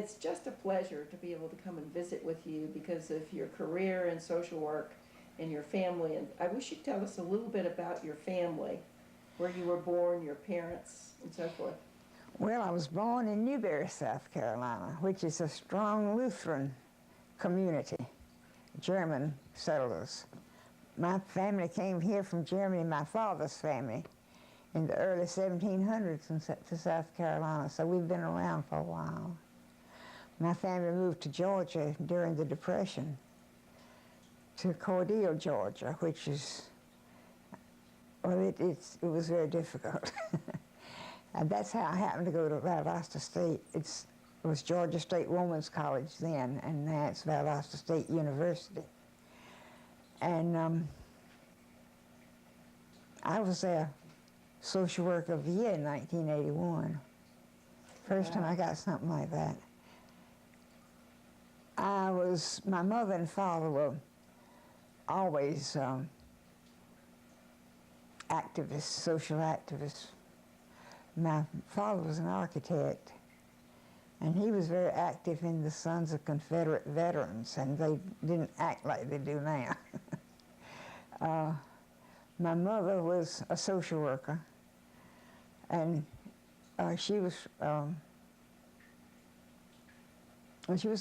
it's just a pleasure to be able to come and visit with you because of your career in social work and your family. And I wish you'd tell us a little bit about your family, where you were born, your parents, and so forth. Well, I was born in Newberry, South Carolina, which is a strong Lutheran community, German settlers. My family came here from Germany, my father's family, in the early 1700s to South Carolina, so we've been around for a while. My family moved to Georgia during the Depression, to Cordele, Georgia, which is, well, it was very difficult. And that's how I happened to go to Valdosta State. It was Georgia State Women's College then, and now it's Valdosta State University. And I was a social worker of the year in 1981. First time I got something like that. My mother and father were always activists, social activists. My father was an architect, and he was very active in the Sons of Confederate Veterans, and they didn't act like they do now. My mother was a social worker, and she was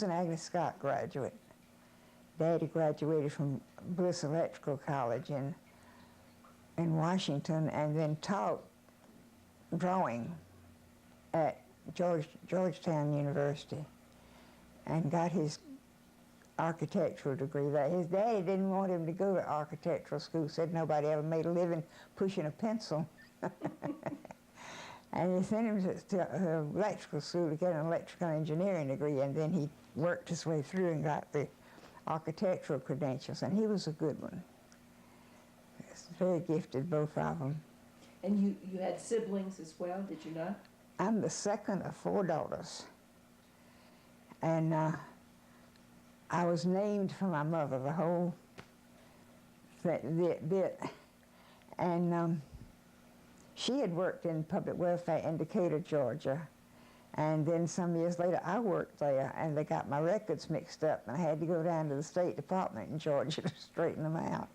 an Agnes Scott graduate. Daddy graduated from Bliss Electrical College in Washington, and then taught drawing at Georgetown University, and got his architectural degree there. His daddy didn't want him to go to architectural school, said nobody ever made a living pushing a pencil. And he sent him to electrical school to get an electrical engineering degree, and then he worked his way through and got the architectural credentials, and he was a good one. Very gifted, both of them. And you had siblings as well, did you not? I'm the second of 4 daughters. And I was named for my mother, the whole bit. And she had worked in public welfare in Decatur, Georgia. And then some years later, I worked there, and they got my records mixed up, and I had to go down to the State Department in Georgia to straighten them out.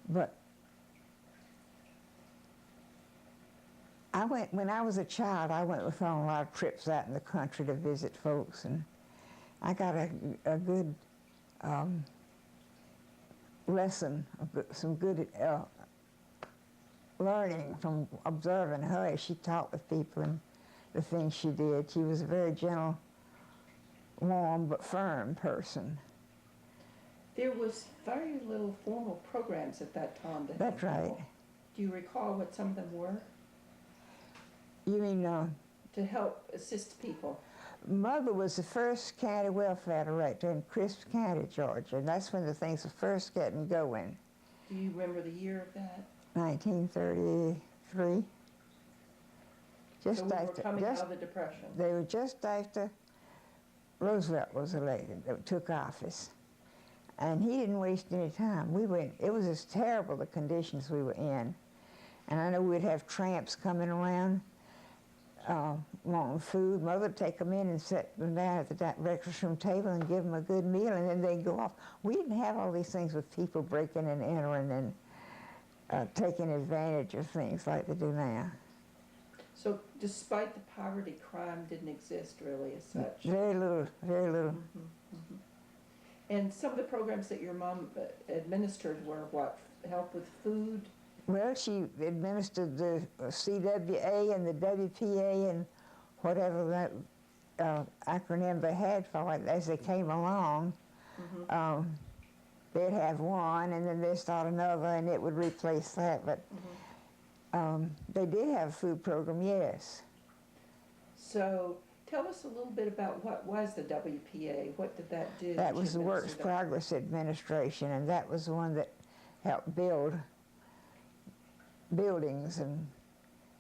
But when I was a child, I went on a lot of trips out in the country to visit folks, and I got a good lesson, some good learning from observing her as she talked with people and the things she did. She was a very gentle, warm, but firm person. There was very little formal programs at that time. That's right. Do you recall what some of them were? You mean? To help assist people. Mother was the first county welfare director in Crisp County, Georgia, and that's when the things were first getting going. Do you remember the year of that? 1933. Just so we were coming out of the Depression. They were just after Roosevelt was elected, took office. And he didn't waste any time. It was as terrible, the conditions we were in. And I know we'd have tramps coming around wanting food. Mother would take them in and sit them down at the breakfast room table and give them a good meal, and then they'd go off. We didn't have all these things with people breaking and entering and taking advantage of things like they do now. So despite the poverty, crime didn't exist really as such? Very little, very little. Mm-hmm, mm-hmm. And some of the programs that your mom administered were what? Help with food? Well, she administered the CWA and the WPA and whatever that acronym they had for it as they came along. Mm-hmm. They'd have one, and then they'd start another, and it would replace that. But they did have a food program, yes. So tell us a little bit about what was the WPA. What did that do? That was the Works Progress Administration, and that was the one that helped build buildings and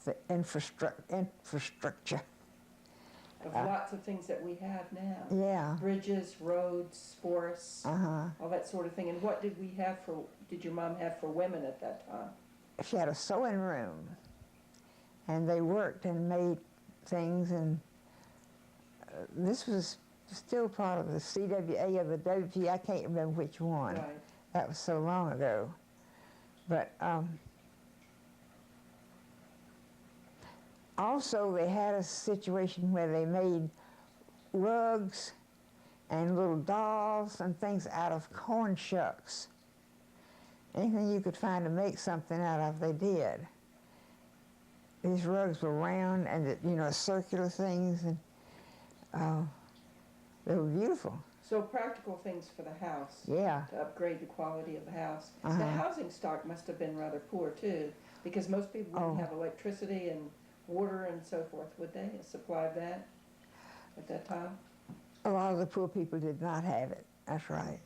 the infrastructure. Of lots of things that we have now. Yeah. Bridges, roads, forests, all that sort of thing. And what did did your mom have for women at that time? She had a sewing room, and they worked and made things and this was still part of the CWA or the WP. I can't remember which one. Right. That was so long ago. But also they had a situation where they made rugs and little dolls and things out of corn shucks. Anything you could find to make something out of, they did. These rugs were round and, you know, circular things, and they were beautiful. So practical things for the house. Yeah. To upgrade the quality of the house. Uh-huh. The housing stock must have been rather poor too, because most people wouldn't have electricity and water and so forth, would they? Supply that at that time? A lot of the poor people did not have it. That's right.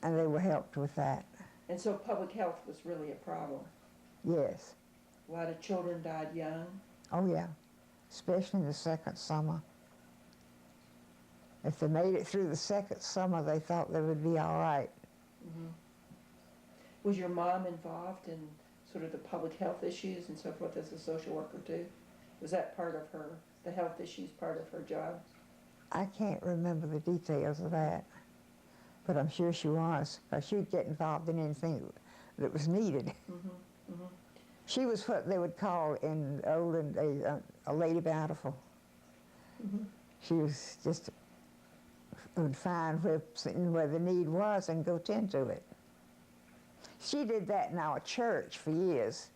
And they were helped with that. And so public health was really a problem. Yes. A lot of children died young. Oh, yeah. Especially in the second summer. If they made it through the second summer, they thought they would be all right. Mm-hmm. Was your mom involved in sort of the public health issues and so forth as a social worker too? Was that part of her, the health issues part of her job? I can't remember the details of that, but I'm sure she was. She'd get involved in anything that was needed. Mm-hmm. Mm-hmm. She was what they would call in olden days a lady bountiful. Mm-hmm. She was just would find where the need was and go tend to it. She did that in our church for years.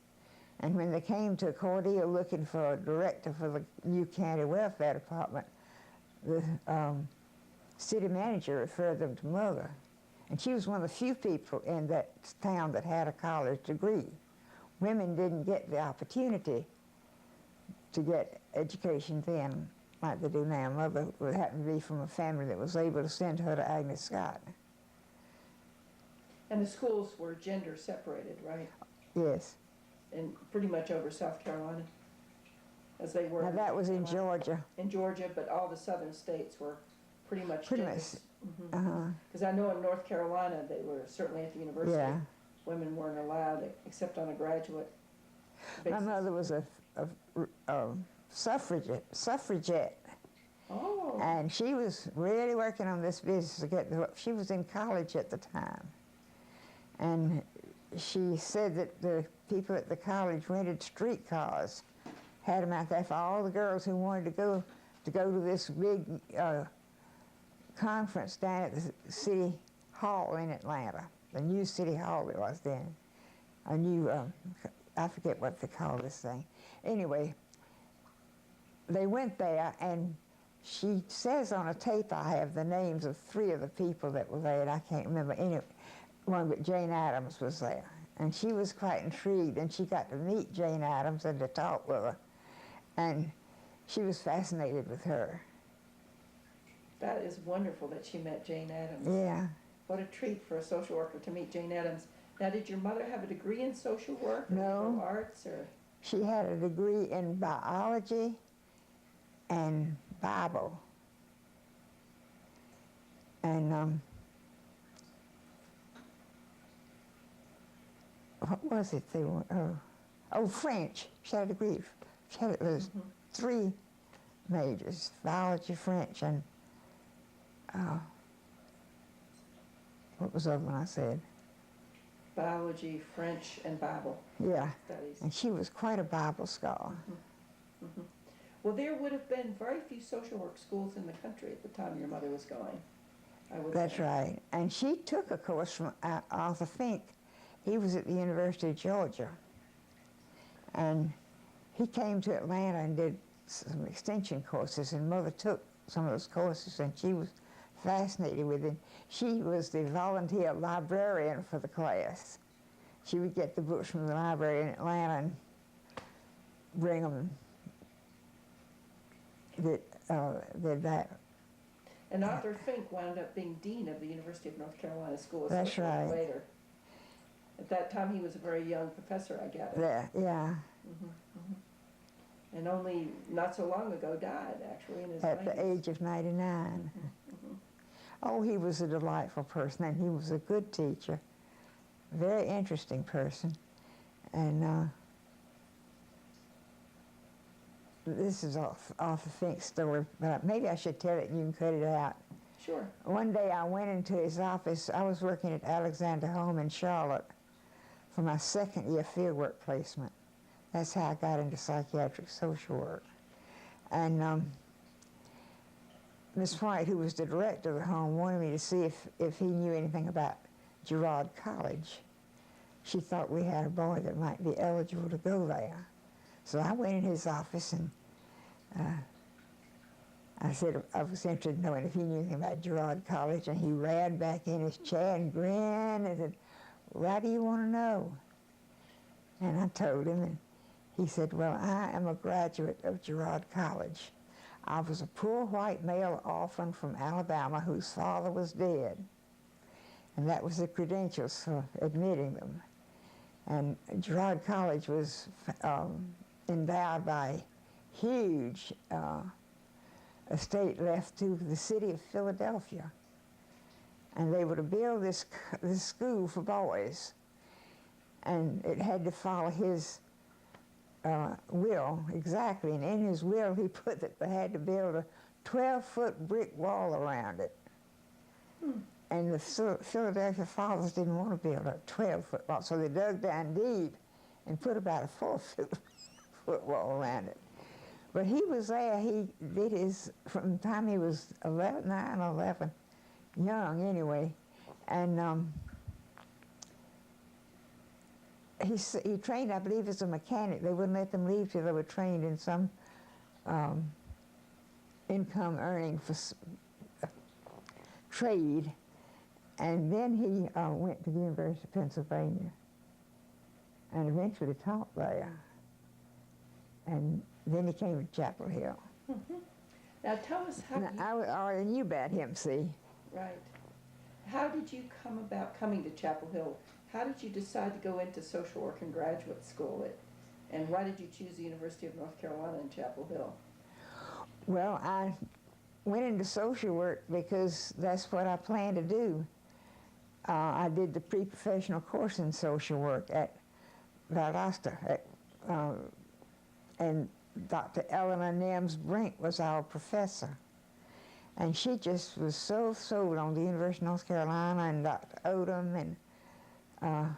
And when they came to Cordele looking for a director for the new county welfare department, the city manager referred them to Mother. And she was one of the few people in that town that had a college degree. Women didn't get the opportunity to get education then like they do now. Mother would happen to be from a family that was able to send her to Agnes Scott. And the schools were gender separated, right? Yes. And pretty much over South Carolina, as they were. Now that was in Georgia. In Georgia, but all the southern states were pretty much Pretty gender. much. Because I know in North Carolina, they were certainly at the university. Yeah. Women weren't allowed except on a graduate basis. My mother was a suffragette. Oh. And she was really working on this business to get she was in college at the time. And she said that the people at the college rented streetcars, had them out there for all the girls who wanted to go to this big conference down at the city hall in Atlanta, the new city hall it was then. A new, I forget what they call this thing. Anyway, they went there, and she says on a tape I have the names of 3 of the people that were there, and I can't remember anyone, but Jane Addams was there. And she was quite intrigued, and she got to meet Jane Addams and to talk with her. And she was fascinated with her. That is wonderful that she met Jane Addams. Yeah. What a treat for a social worker to meet Jane Addams. Now, did your mother have a degree in social work? Or No. liberal arts, or? She had a degree in biology and Bible. And what was it they were? Oh, French. She had a degree. She had those 3 majors: biology, French, and what was the other one I said? Biology, French, and Bible Yeah. studies. And she was quite a Bible scholar. Mm-hmm. Well, there would have been very few social work schools in the country at the time your mother was going, I would That's say. right. And she took a course from Arthur Fink. He was at the University of Georgia. And he came to Atlanta and did some extension courses, and Mother took some of those courses, and she was fascinated with it. She was the volunteer librarian for the class. She would get the books from the library in Atlanta and bring them. Did that. And Arthur Fink wound up being dean of the University of North Carolina School of That's Social Work right. later. At that time, he was a very young professor, I gather. There, yeah. And only not so long ago died, actually, in his At 90s. the age of 99. Oh, he was a delightful person, and he was a good teacher. Very interesting person. And this is off the Fink story, but maybe I should tell it and you can cut it out. Sure. One day I went into his office. I was working at Alexander Home in Charlotte for my second year fieldwork placement. That's how I got into psychiatric social work. And Miss White, who was the director of the home, wanted me to see if he knew anything about Girard College. She thought we had a boy that might be eligible to go there. So I went in his office and I said I was interested in knowing if he knew anything about Girard College, and he ran back in his chair and grinned and said, "Why do you want to know?" And I told him, and he said, "Well, I am a graduate of Girard College. I was a poor white male orphan from Alabama whose father was dead." And that was the credentials for admitting them. And Girard College was endowed by huge estate left to the city of Philadelphia. And they were to build this school for boys. And it had to follow his will exactly. And in his will, he put that they had to build a 12-foot brick wall around it. And the Philadelphia fathers didn't want to build a 12-foot wall, so they dug down deep and put about a 4-foot wall around it. But he was there. He did his, from the time he was 11, 9, 11, young anyway, and he trained, I believe, as a mechanic. They wouldn't let them leave till they were trained in some income earning for trade. And then he went to the University of Pennsylvania and eventually taught there. And then he came to Chapel Hill. Mm-hmm. Now tell us how I already knew about him, see. Right. How did you come about coming to Chapel Hill? How did you decide to go into social work and graduate school? And why did you choose the University of North Carolina in Chapel Hill? Well, I went into social work because that's what I planned to do. I did the pre-professional course in social work at Valdosta, and Dr. Eleanor Nems Brink was our professor. And she just was so sold on the University of North Carolina and Dr. Odom, and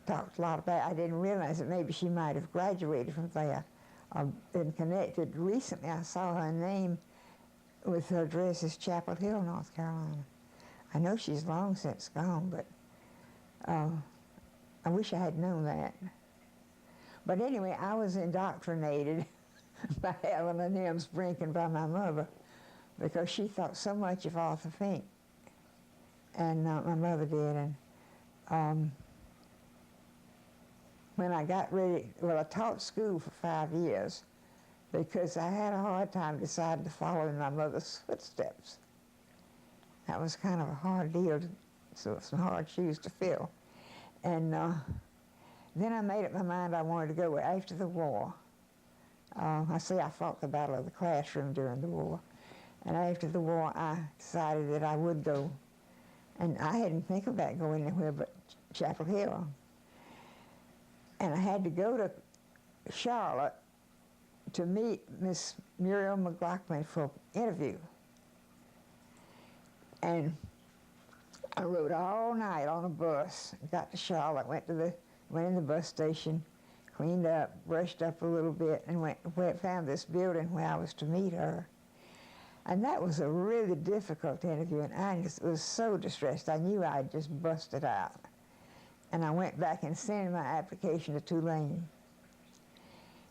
talked a lot about it. I didn't realize that maybe she might have graduated from there. Been connected. Recently I saw her name with her address as Chapel Hill, North Carolina. I know she's long since gone, but I wish I had known that. But anyway, I was indoctrinated by Eleanor Nems Brink and by my mother because she thought so much of Arthur Fink, and my mother did. And when I got ready, well, I taught school for 5 years because I had a hard time deciding to follow in my mother's footsteps. That was kind of a hard deal, so some hard shoes to fill. And then I made up my mind I wanted to go after the war. I fought the battle of the classroom during the war. And after the war, I decided that I would go. And I hadn't think about going anywhere but Chapel Hill. And I had to go to Charlotte to meet Miss Muriel McLaughlin for an interview. And I rode all night on a bus, got to Charlotte, went in the bus station, cleaned up, brushed up a little bit, and found this building where I was to meet her. And that was a really difficult interview, and I just was so distressed. I knew I'd just busted out. And I went back and sent in my application to Tulane.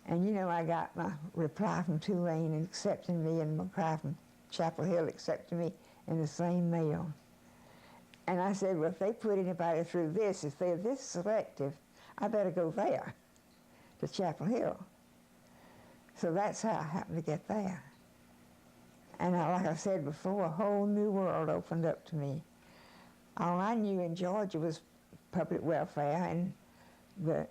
And you know, I got my reply from Tulane accepting me, and McCry from Chapel Hill accepted me in the same mail. And I said, well, if they put anybody through this, if they're this selective, I better go there, to Chapel Hill. So that's how I happened to get there. And like I said before, a whole new world opened up to me. All I knew in Georgia was public welfare, and the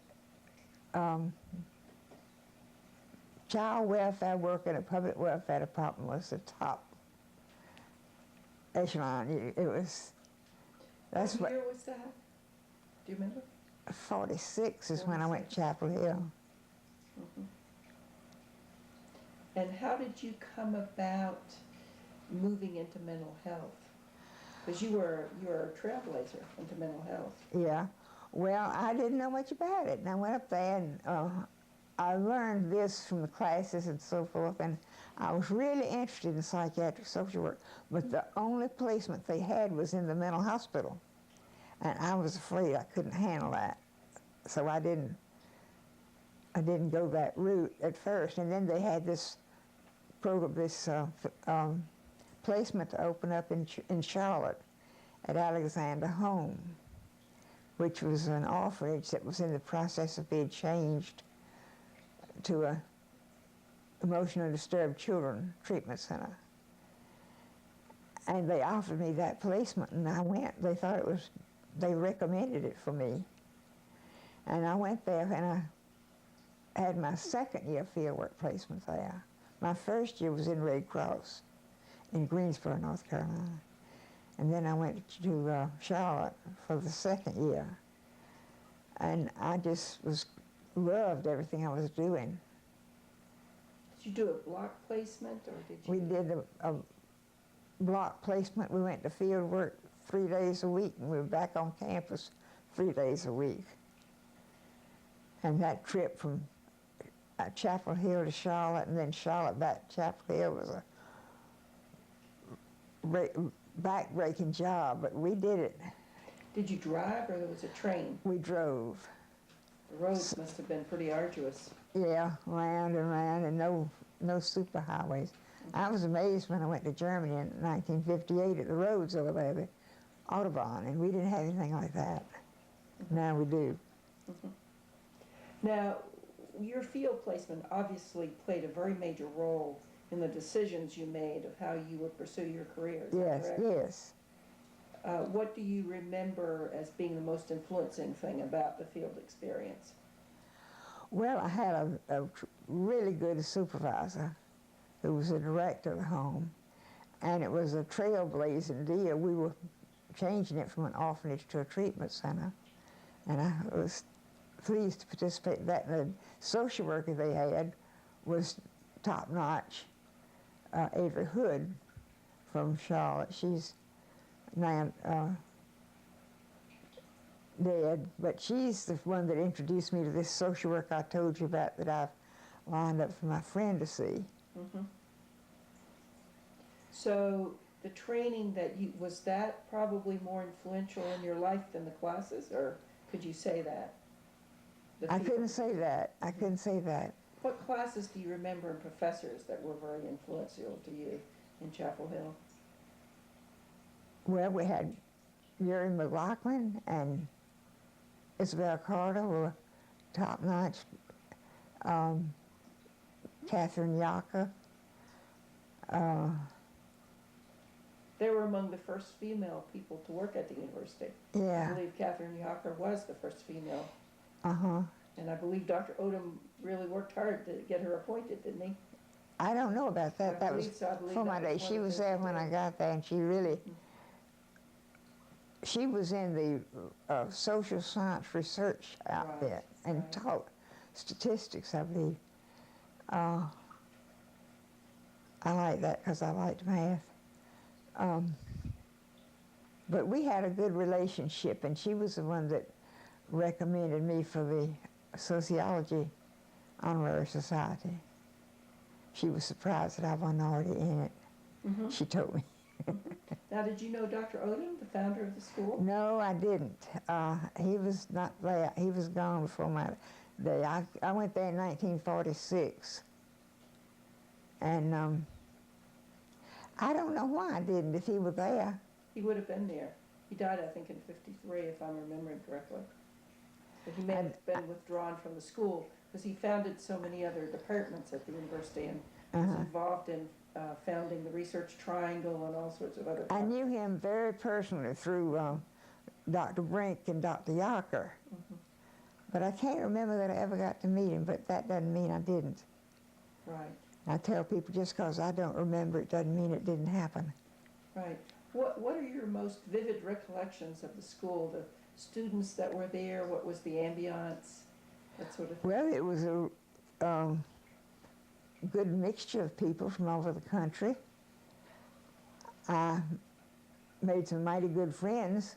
child welfare work in a public welfare department was the top echelon. That's what year was that? Do you remember? 46 is when I went to Chapel Hill. Mm-hmm. And how did you come about moving into mental health? Because you're a trailblazer into mental health. Yeah. Well, I didn't know much about it, and I went up there and I learned this from the classes and so forth, and I was really interested in psychiatric social work, but the only placement they had was in the mental hospital, and I was afraid I couldn't handle that, so I didn't go that route at first. And then they had this program, this placement to open up in Charlotte at Alexander Home, which was an orphanage that was in the process of being changed to a emotionally disturbed children treatment center. And they offered me that placement, and I went. They recommended it for me. And I went there, and I had my second year fieldwork placement there. My first year was in Red Cross in Greensboro, North Carolina. And then I went to Charlotte for the second year. And I just loved everything I was doing. Did you do a block placement, or did you? We did a block placement. We went to field work 3 days a week, and we were back on campus 3 days a week. And that trip from Chapel Hill to Charlotte, and then Charlotte back to Chapel Hill was a back-breaking job, but we did it. Did you drive, or there was a train? We drove. The roads must have been pretty arduous. Yeah, round and round, and no superhighways. I was amazed when I went to Germany in 1958 at the roads over there, the Autobahn, and we didn't have anything like that. Now we do. Now, your field placement obviously played a very major role in the decisions you made of how you would pursue your career. Is that correct? Yes. What do you remember as being the most influencing thing about the field experience? Well, I had a really good supervisor who was the director of the home, and it was a trailblazing deal. We were changing it from an orphanage to a treatment center, and I was pleased to participate in that. And the social worker they had was top-notch. Avery Hood from Charlotte. She's now dead, but she's the one that introduced me to this social work I told you about that I've lined up for my friend to see. So the training was that probably more influential in your life than the classes, or could you say that? I couldn't say that. I couldn't say that. What classes do you remember and professors that were very influential to you in Chapel Hill? Well, we had Yuri McLaughlin and Isabel Carter were top-notch. Catherine Yacker. They were among the first female people to work at the university. Yeah. I believe Catherine Yacker was the first female. Uh-huh. And I believe Dr. Odom really worked hard to get her appointed, didn't he? I don't know about that. That was for my day. She was there when I got there, and she really, she was in the social science research outfit and taught statistics, I believe. I like that because I liked math. But we had a good relationship, and she was the one that recommended me for the Sociology Honorary Society. She was surprised that I wasn't already in it. She told me. Now, did you know Dr. Odom, the founder of the school? No, I didn't. He was not there. He was gone before my day. I went there in 1946. And I don't know why I didn't, if he was there. He would have been there. He died, I think, in '53, if I'm remembering correctly. But he may have been withdrawn from the school because he founded so many other departments at the university and was involved in founding the Research Triangle and all sorts of other I knew him very personally through Dr. Brink and Dr. Yacker. But I can't remember that I ever got to meet him, but that doesn't mean I didn't. Right. I tell people just because I don't remember it doesn't mean it didn't happen. Right. What are your most vivid recollections of the school? The students that were there, what was the ambiance, that sort of thing? Well, it was a good mixture of people from all over the country. I made some mighty good friends,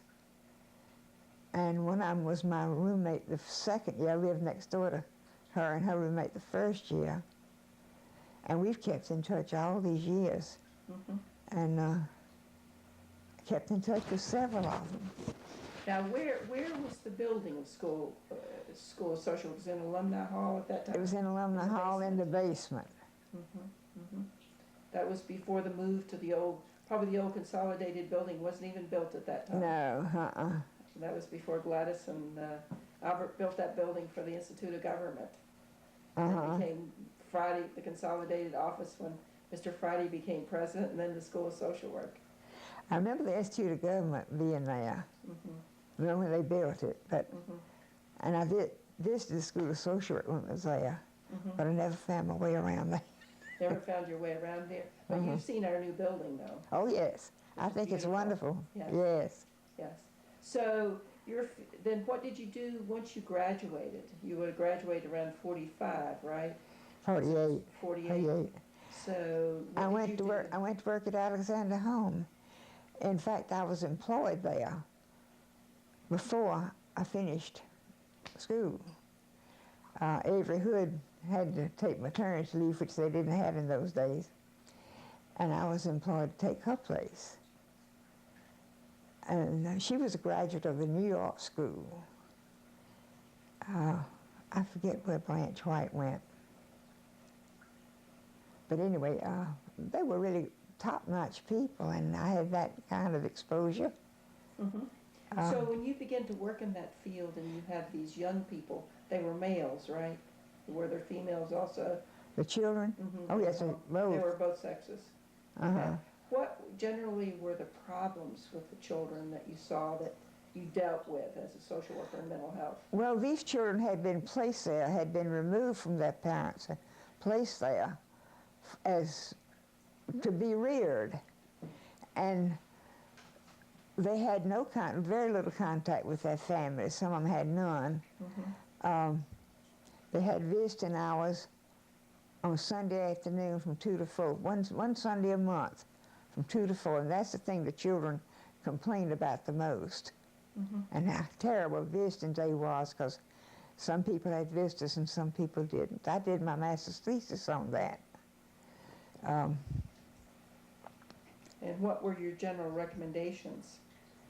and one of them was my roommate the second year. I lived next door to her and her roommate the first year, and we've kept in touch all these years, and kept in touch with several of them. Now, where was the building of school of social? Was it in Alumni Hall at that time? It was in Alumni Hall in the basement. That was before the move to the old, probably the old consolidated building wasn't even built at that time. No, So that was before Gladys and Albert built that building for the Institute of Government. It became Friday, the consolidated office, when Mr. Friday became president, and then the School of Social Work. I remember the Institute of Government being there, when they built it, but and I visited the School of Social Work when it was there, but I never found my way around there. Never found your way around here? But you've seen our new building, though. Oh, yes. I think it's wonderful. Yes. Yes. Yes. So, then what did you do once you graduated? You would have graduated around 45, right? 48. 48. So, I went to work at Alexander Home. In fact, I was employed there before I finished school. Avery Hood had to take maternity leave, which they didn't have in those days, and I was employed to take her place. And she was a graduate of the New York School. I forget where Blanche White went. But anyway, they were really top-notch people, and I had that kind of exposure. So when you began to work in that field and you had these young people, they were males, right? Were there females also? The children? Oh, yes, both. They were both sexes. Okay. What generally were the problems with the children that you saw that you dealt with as a social worker in mental health? Well, these children had been placed there, had been removed from their parents, and placed there as to be reared. And they had very little contact with their families. Some of them had none. They had visiting hours on Sunday afternoon from 2 to 4, one Sunday a month from 2 to 4, and that's the thing the children complained about the most. And how terrible visiting day was, because some people had visitors and some people didn't. I did my master's thesis on that. And what were your general recommendations?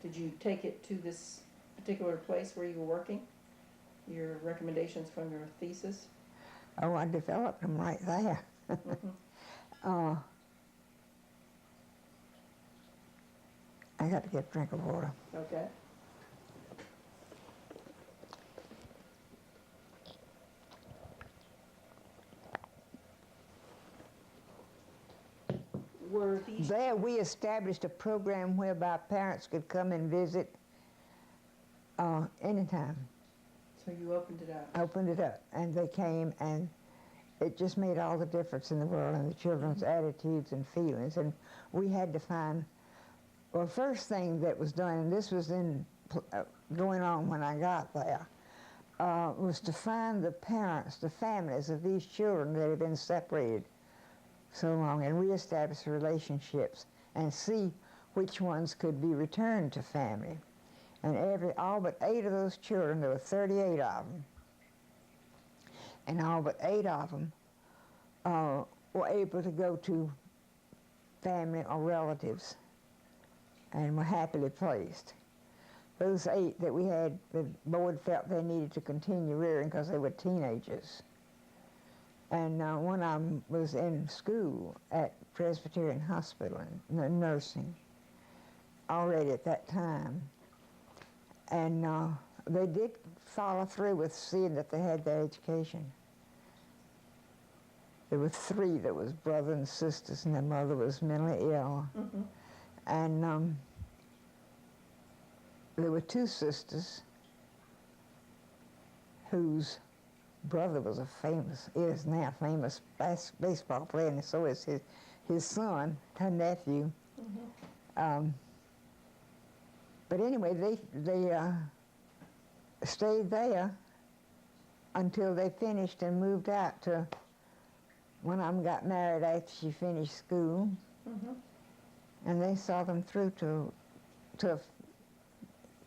Did you take it to this particular place where you were working? Your recommendations from your thesis? Oh, I developed them right there. I got to get a drink of water. Okay. There we established a program whereby parents could come and visit anytime. So you opened it up? I opened it up, and they came, and it just made all the difference in the world in the children's attitudes and feelings. And we had to find, well, first thing that was done, and this was going on when I got there, was to find the parents, the families of these children that had been separated so long, and reestablish relationships and see which ones could be returned to family. And all but 8 of those children, there were 38 of them, and all but 8 of them were able to go to family or relatives and were happily placed. Those 8 that we had, the board felt they needed to continue rearing because they were teenagers. And one of them was in school at Presbyterian Hospital in nursing already at that time. And they did follow through with seeing that they had their education. There were 3 that was brothers and sisters, and their mother was mentally ill. And there were 2 sisters whose brother was is now a famous baseball player, and so is his son, her nephew. But anyway, they stayed there until they finished and moved out to one of them got married after she finished school, and they saw them through to a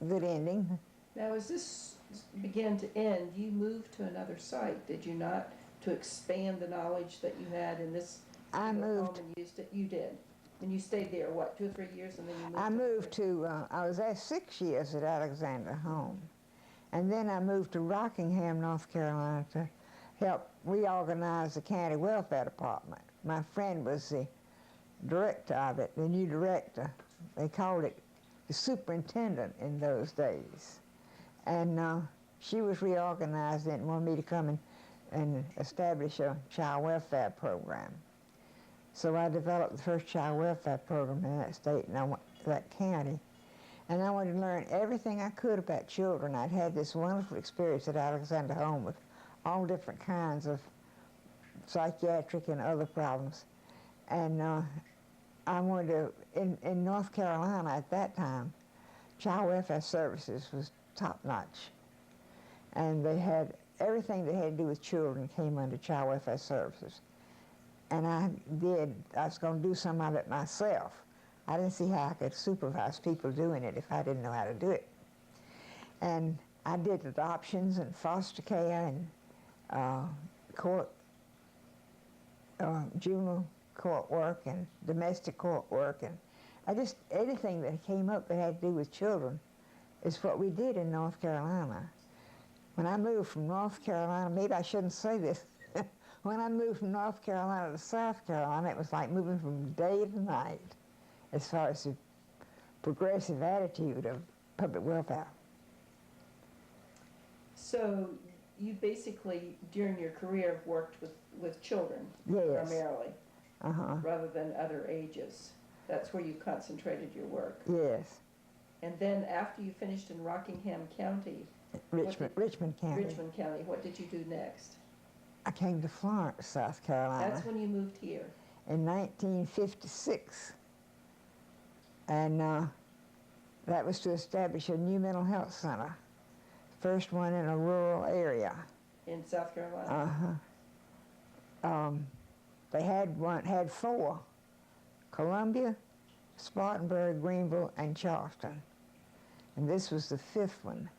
good ending. Now, as this began to end, you moved to another site, did you not? To expand the knowledge that you had in this I moved. home and used it? You did. And you stayed there, what, 2 or 3 years, and then you moved? I moved to, I was there 6 years at Alexander Home. And then I moved to Rockingham, North Carolina to help reorganize the county welfare department. My friend was the director of it, the new director. They called it the superintendent in those days. And she was reorganized and wanted me to come and establish a child welfare program. So I developed the first child welfare program in that state and that county. And I wanted to learn everything I could about children. I'd had this wonderful experience at Alexander Home with all different kinds of psychiatric and other problems. And I wanted to, in North Carolina at that time, child welfare services was top-notch. And they had everything that had to do with children came under child welfare services. And I was going to do some of it myself. I didn't see how I could supervise people doing it if I didn't know how to do it. And I did adoptions and foster care and juvenile court work and domestic court work. And anything that came up that had to do with children is what we did in North Carolina. When I moved from North Carolina, maybe I shouldn't say this, when I moved from North Carolina to South Carolina, it was like moving from day to night as far as the progressive attitude of public welfare. So you basically, during your career, worked with children primarily, rather than other ages. That's where you concentrated your work. Yes. And then after you finished in Rockingham County, Richmond County, what did you do next? I came to Florence, South Carolina. That's when you moved here. In 1956. And that was to establish a new mental health center. First one in a rural area. In South Carolina? They had 4. Columbia, Spartanburg, Greenville, and Charleston. And this was the 5th one.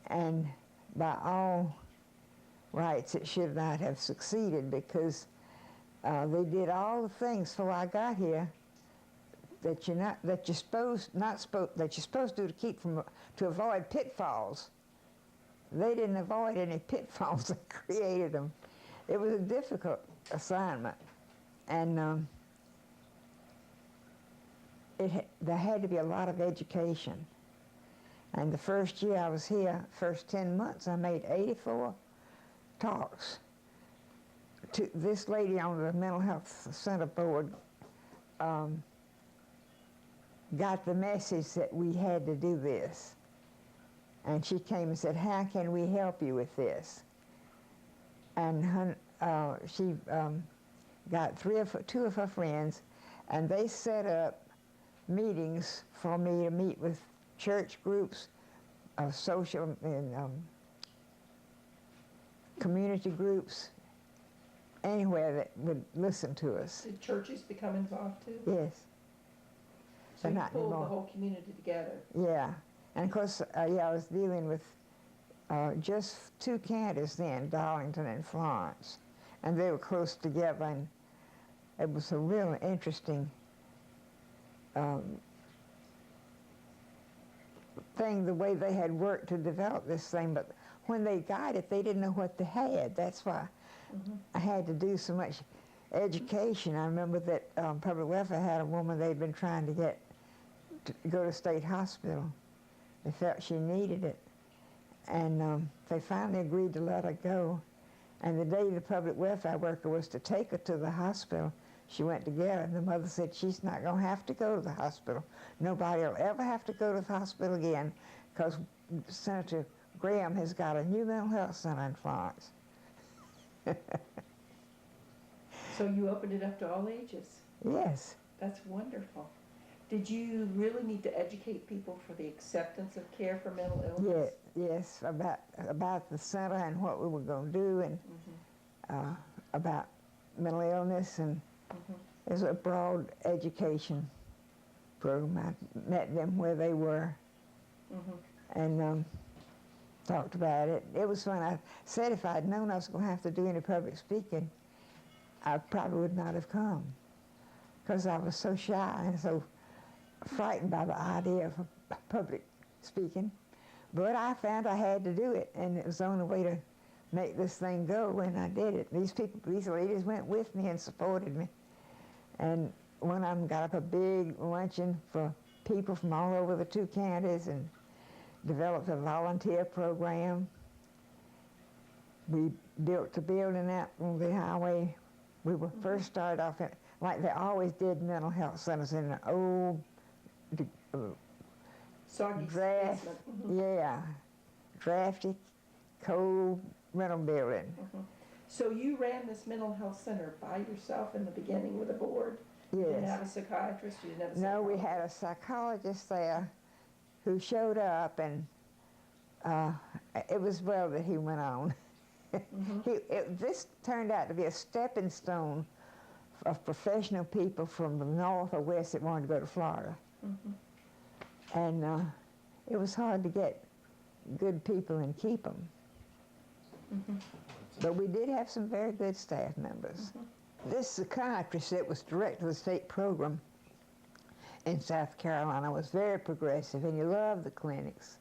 And by all rights, it should not have succeeded because they did all the things before I got here that you're supposed to do to avoid pitfalls. They didn't avoid any pitfalls; they created them. It was a difficult assignment, and there had to be a lot of education. And the first year I was here, first 10 months, I made 84 talks. To this lady on the Mental Health Center board got the message that we had to do this. And she came and said, how can we help you with this? And she got 2 of her friends, and they set up meetings for me to meet with church groups, social and community groups, anywhere that would listen to us. Did churches become involved too? Yes. So you pulled the whole community together. Yeah. And of course, I was dealing with just 2 counties then, Darlington and Florence. And they were close together, and it was a real interesting thing, the way they had worked to develop this thing. But when they got it, they didn't know what they had. That's why I had to do so much education. I remember that Public Welfare had a woman they'd been trying to get to go to state hospital. They felt she needed it. And they finally agreed to let her go. And the day the public welfare worker was to take her to the hospital, she went to get her, and the mother said, she's not going to have to go to the hospital. Nobody will ever have to go to the hospital again, because Senator Graham has got a new mental health center in Florence. So you opened it up to all ages? Yes. That's wonderful. Did you really need to educate people for the acceptance of care for mental illness? Yes, about the center and what we were going to do, and about mental illness, and it was a broad education program. I met them where they were and talked about it. It was when I said if I'd known I was going to have to do any public speaking, I probably would not have come, because I was so shy and so frightened by the idea of public speaking. But I found I had to do it, and it was the only way to make this thing go when I did it. These ladies went with me and supported me. And one of them got up a big luncheon for people from all over the 2 counties and developed a volunteer program. We built the building out on the highway. We were first started off in, like they always did, mental health centers in an old Soggy draft, basement. drafty, cold rental building. So you ran this mental health center by yourself in the beginning with a board? Yes. You didn't have a psychiatrist? You didn't have a No, we psychologist? had a psychologist there who showed up, and it was well that he went on. This turned out to be a stepping stone of professional people from the north or west that wanted to go to Florida. And it was hard to get good people and keep them. But we did have some very good staff members. This psychiatrist that was director of the state program in South Carolina was very progressive, and he loved the clinics.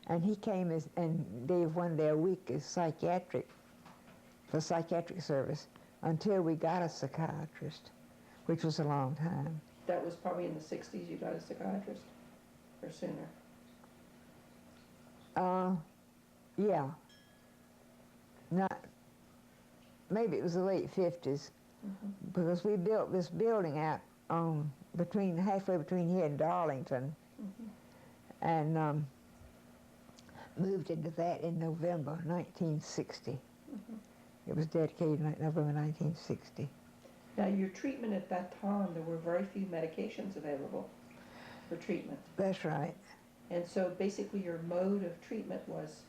And he came and gave 1 day a week as psychiatric service until we got a psychiatrist, which was a long time. That was probably in the 60s you got a psychiatrist, or sooner? Yeah. Maybe it was the late 50s, because we built this building out halfway between here and Darlington, and moved into that in November 1960. It was dedicated in November 1960. Now, your treatment at that time, there were very few medications available for treatment. That's right. And so basically your mode of treatment was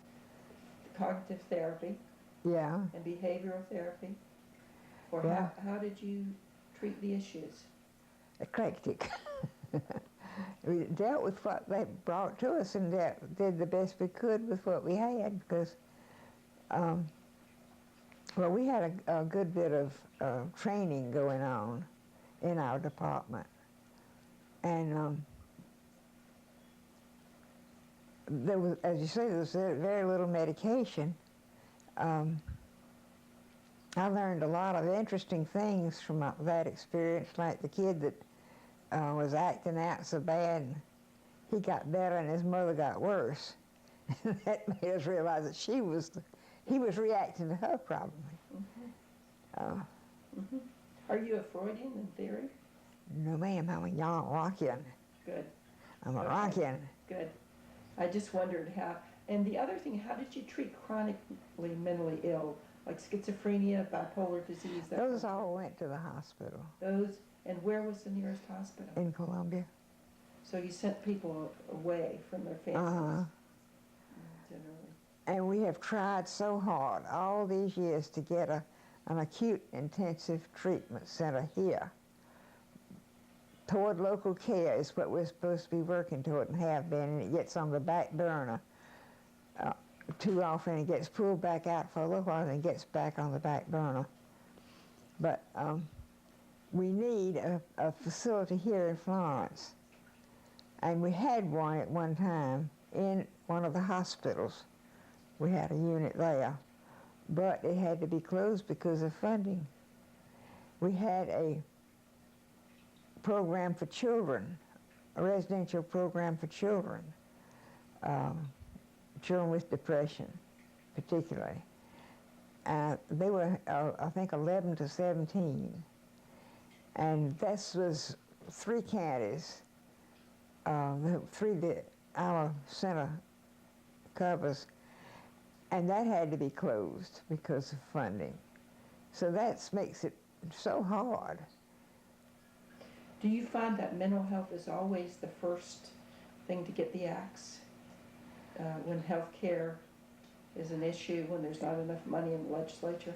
cognitive therapy Yeah. and behavioral therapy? Or Yeah. how did you treat the issues? Eclectic. We dealt with what they brought to us and did the best we could with what we had, because, well, we had a good bit of training going on in our department. And there was, as you say, there was very little medication. I learned a lot of interesting things from that experience, like the kid that was acting out so bad, he got better and his mother got worse. That made us realize that he was reacting to her problem. Are you a Freudian in theory? No, ma'am, I'm a young Rockian. Good. I'm a Okay. Rockian. Good. I just wondered how, and the other thing, how did you treat chronically mentally ill, like schizophrenia, bipolar disease? Those all went to the hospital. Those, and where was the nearest hospital? In Columbia. So you sent people away from their families, generally. And we have tried so hard all these years to get an acute intensive treatment center here. Toward local care is what we're supposed to be working toward and have been, and it gets on the back burner. Too often it gets pulled back out for a little while and then gets back on the back burner. But we need a facility here in Florence. And we had one at one time in one of the hospitals. We had a unit there, but it had to be closed because of funding. We had a program for children, a residential program for children, children with depression particularly. They were, I think, 11 to 17. And this was 3 counties, the 3 that our center covers, and that had to be closed because of funding. So that makes it so hard. Do you find that mental health is always the first thing to get the axe? When health care is an issue, when there's not enough money in the legislature?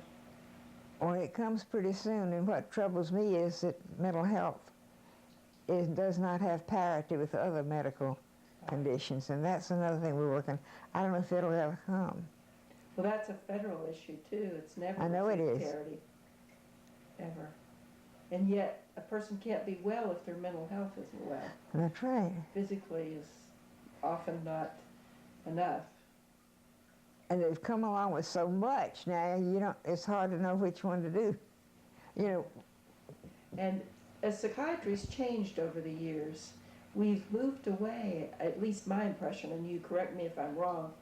Well, it comes pretty soon, and what troubles me is that mental health does not have parity with other medical conditions, and that's another thing we're working. I don't know if it'll ever come. Well, that's a federal issue too. It's never I know it is. parity, ever. And yet, a person can't be well if their mental health isn't well. That's right. Physically is often not enough. And they've come along with so much now, it's hard to know which one to do. And as psychiatry's changed over the years, we've moved away, at least my impression, and you correct me if I'm wrong,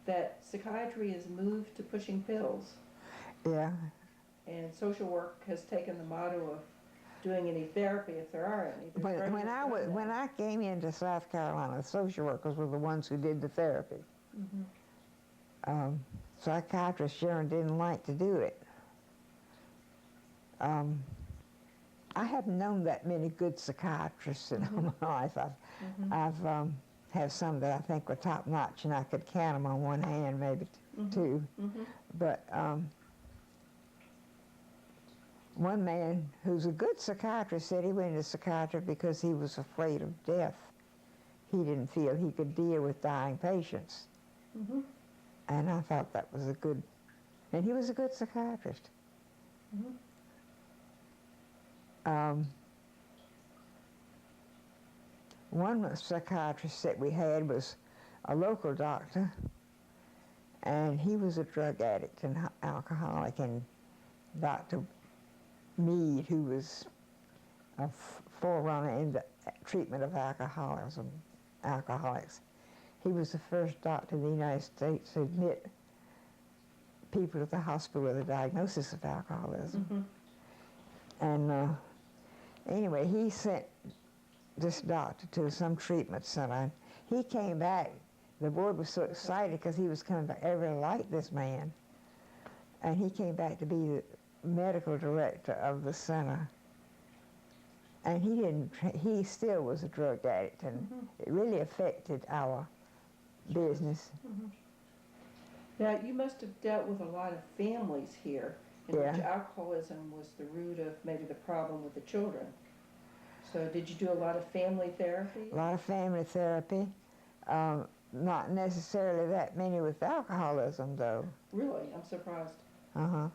that psychiatry has moved to pushing pills. Yeah. And social work has taken the motto of doing any therapy if there are any. When I came into South Carolina, the social workers were the ones who did the therapy. Mm-hmm. Psychiatrists generally didn't like to do it. I haven't known that many good psychiatrists in all my life. I've have some that I think were top notch, and I could count them on one hand, maybe two. Mm-hmm. But one man who's a good psychiatrist said he went into psychiatry because he was afraid of death. He didn't feel he could deal with dying patients. Mm-hmm. And I thought that was and he was a good psychiatrist. Mm-hmm. One psychiatrist that we had was a local doctor, and he was a drug addict and alcoholic, and Dr. Mead, who was a forerunner in the treatment of alcoholics, he was the first doctor in the United States to admit people to the hospital with a diagnosis of alcoholism. Mm-hmm. And anyway, he sent this doctor to some treatment center. He came back. The board was so excited because he was coming back. Everybody liked this man. And he came back to be the medical director of the center. And he still was a drug addict, and it really affected our business. Mm-hmm. Now, you must have dealt with a lot of families here in which alcoholism was the root of maybe the problem with the children. So did you do a lot of family therapy? A lot of family therapy. Not necessarily that many with alcoholism, though. Really? I'm surprised. Uh-huh.